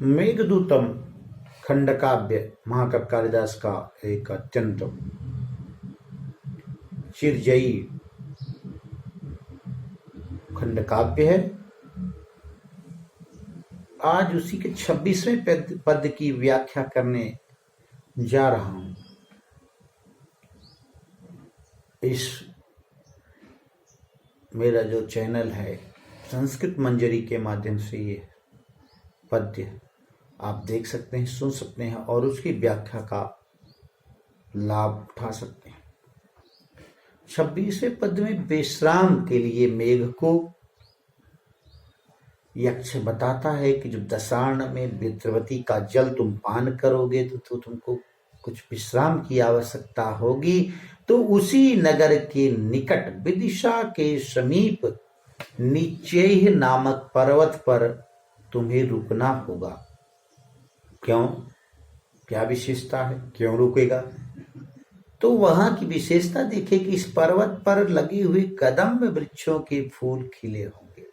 मेघदूतम खंडकाव्य महाकवि कालिदास का एक अत्यंत चिरजयी खंडकाव्य है। आज उसी के 26वें पद की व्याख्या करने जा रहा हूं। इस मेरा जो चैनल है संस्कृत मंजरी के माध्यम से ये पद्य आप देख सकते हैं, सुन सकते हैं और उसकी व्याख्या का लाभ उठा सकते हैं। 26वें पद में विश्राम के लिए मेघ को यक्ष बताता है कि जब दशार्ण में विद्रवती का जल तुम पान करोगे तो तुमको कुछ विश्राम की आवश्यकता होगी। तो उसी नगर के निकट विदिशा के समीप निचेह नामक पर्वत पर तुम्हें रुकना होगा। क्यों? क्या विशेषता है? क्यों रुकेगा? तो वहां की विशेषता देखिए कि इस पर्वत पर लगे हुए कदम्ब वृक्षों के फूल खिले होंगे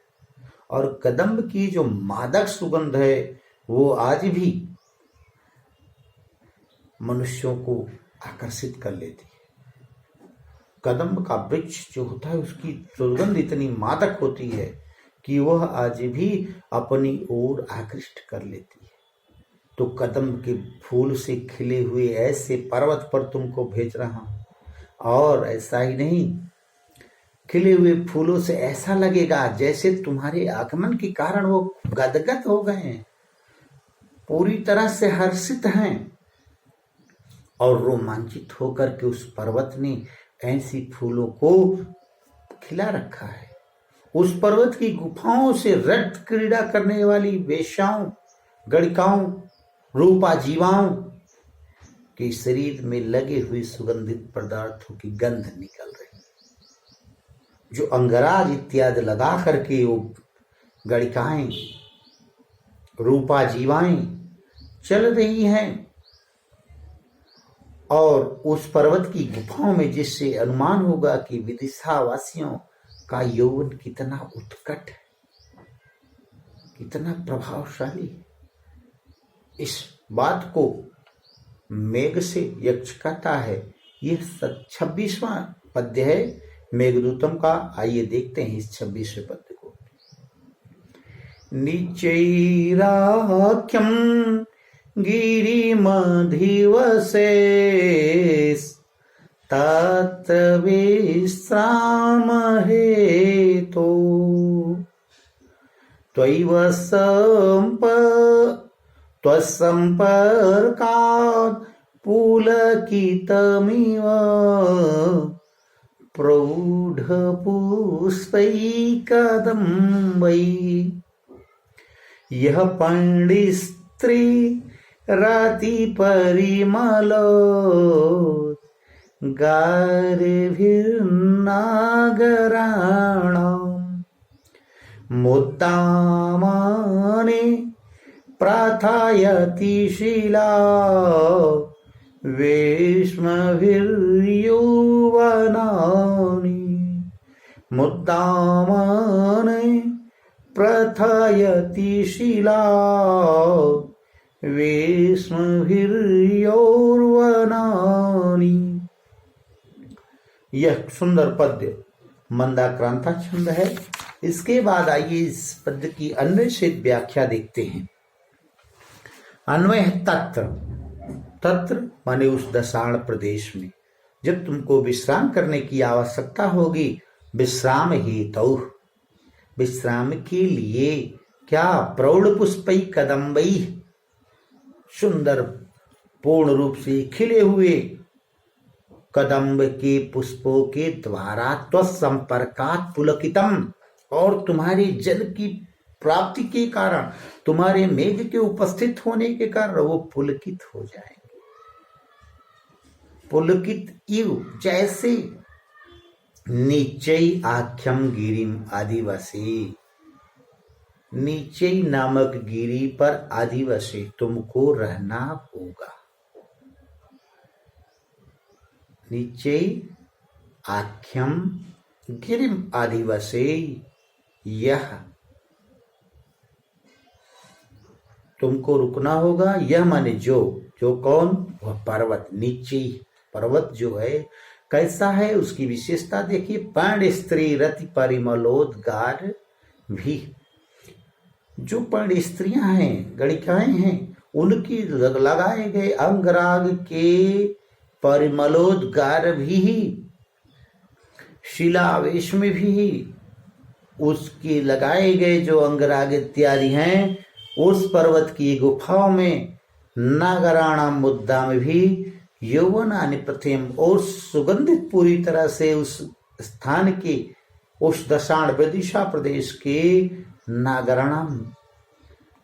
और कदम्ब की जो मादक सुगंध है वो आज भी मनुष्यों को आकर्षित कर लेती है। कदम्ब का वृक्ष जो होता है उसकी सुगंध इतनी मादक होती है कि वह आज भी अपनी ओर आकृष्ट कर लेती है। तो कदम्ब के फूल से खिले हुए ऐसे पर्वत पर तुमको भेज रहा हूं। और ऐसा ही नहीं, खिले हुए फूलों से ऐसा लगेगा जैसे तुम्हारे आगमन के कारण वो गदगद हो गए हैं, पूरी तरह से हर्षित हैं और रोमांचित होकर के उस पर्वत ने ऐसी फूलों को खिला रखा है। उस पर्वत की गुफाओं से रक्त क्रीड़ा करने वाली वेश्याओं, गणिकाओं, रूपा जीवाओं के शरीर में लगे हुए सुगंधित पदार्थों की गंध निकल रही, जो अंगराज इत्यादि लगा करके वो गणिकाएं, रूपा जीवाएं चल रही हैं। और उस पर्वत की गुफाओं में जिससे अनुमान होगा कि विदिशा वासियों का यौवन कितना उत्कट है, कितना प्रभावशाली है। इस बात को मेघ से यक्ष कहता है। यह 26वां पद्य है मेघदूतम का। आइए देखते हैं इस 26वें पद्य को। निचैराख्यम गिरिमधिवसेस् तत् विश्राम हेतु त्वत्सम्पर्कात् पुलकितमिव प्रौढपुष्पैकदम्बै यः पण्डिस्त्री रतिपरिमलोत् गार्भिर्नागराणाम् मुद्दामाने प्रार्थयति शिला वेश्मभिर्यौवनानि मुद्दामाने प्रथयति शिला वेश्मभिर्यौवनानि। यह सुंदर पद्य मंदाक्रांता छंद है। इसके बाद आइए इस पद्य की अन्वय से व्याख्या देखते हैं। अन्वय तत्र, तत्र माने उस दशार्ण प्रदेश में जब तुमको विश्राम करने की आवश्यकता होगी। विश्राम हेतु, विश्राम के लिए क्या? प्रौढ़ पुष्पै कदम्बै, सुंदर पूर्ण रूप से खिले हुए कदम्ब के पुष्पों के द्वारा त्वत्संपर्कात् पुलकितम, और तुम्हारे जल की प्राप्ति के कारण, तुम्हारे मेघ के उपस्थित होने के कारण वो पुलकित हो जाएंगे। पुलकित इव, जैसे नीचै आख्यम गिरिम आदिवासी, नीचे नामक गिरी पर आदिवासी तुमको रहना होगा। नीचे आख्यम गिरिम आदिवासी यह तुमको रुकना होगा। यह माने जो जो कौन, वह पर्वत, नीचे पर्वत जो है कैसा है, उसकी विशेषता देखिए। पर्ण स्त्री रति परिमलोद्गार भी, जो पर्ण स्त्रियां हैं, गणिकाएं हैं, उनकी लगाए गए अंगराग के परिमलोद्गार भी, शिलावेश में भी उसके लगाए गए जो अंगराग इत्यादि हैं, उस पर्वत की गुफाओं में नागराणाम मुद्दा में भी यौवनानि प्रथम, और सुगंधित पूरी तरह से उस स्थान के, उस दशाण विदिशा प्रदेश के नागराणाम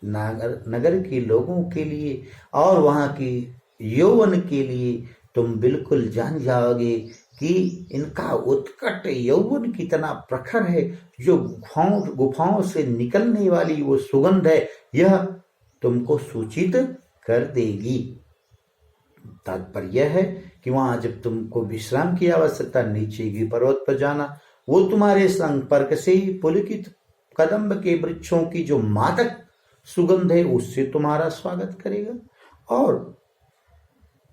नगर के लोगों के लिए और वहां की यौवन के लिए तुम बिल्कुल जान जाओगे कि इनका उत्कट यौवन कितना प्रखर है। जो गुफाओं से निकलने वाली वो सुगंध है, यह तुमको सूचित कर देगी। तात्पर्य है कि वहां जब तुमको विश्राम की आवश्यकता, नीचे की पर्वत पर जाना, वो तुम्हारे संपर्क से ही पुलकित कदम्ब के वृक्षों की जो मादक सुगंध है उससे तुम्हारा स्वागत करेगा। और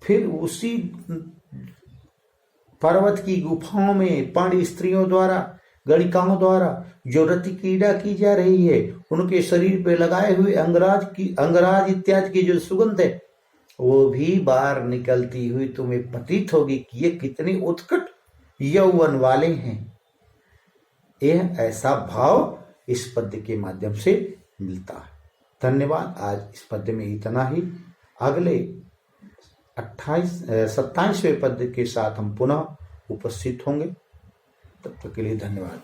फिर उसी पर्वत की गुफाओं में पर्ण स्त्रियों द्वारा, गणिकाओं द्वारा जो रति क्रीड़ा की जा रही है, उनके शरीर पे लगाए हुए अंगराज इत्यादि की जो सुगंध है, वो भी बाहर निकलती हुई तुम्हें प्रतीत होगी कि ये कितने उत्कट यौवन वाले हैं। यह ऐसा भाव इस पद्य के माध्यम से मिलता है। धन्यवाद। आज इस पद्य में इतना ही। अगले 27वें पद्य के साथ हम पुनः उपस्थित होंगे। तब तक के लिए धन्यवाद।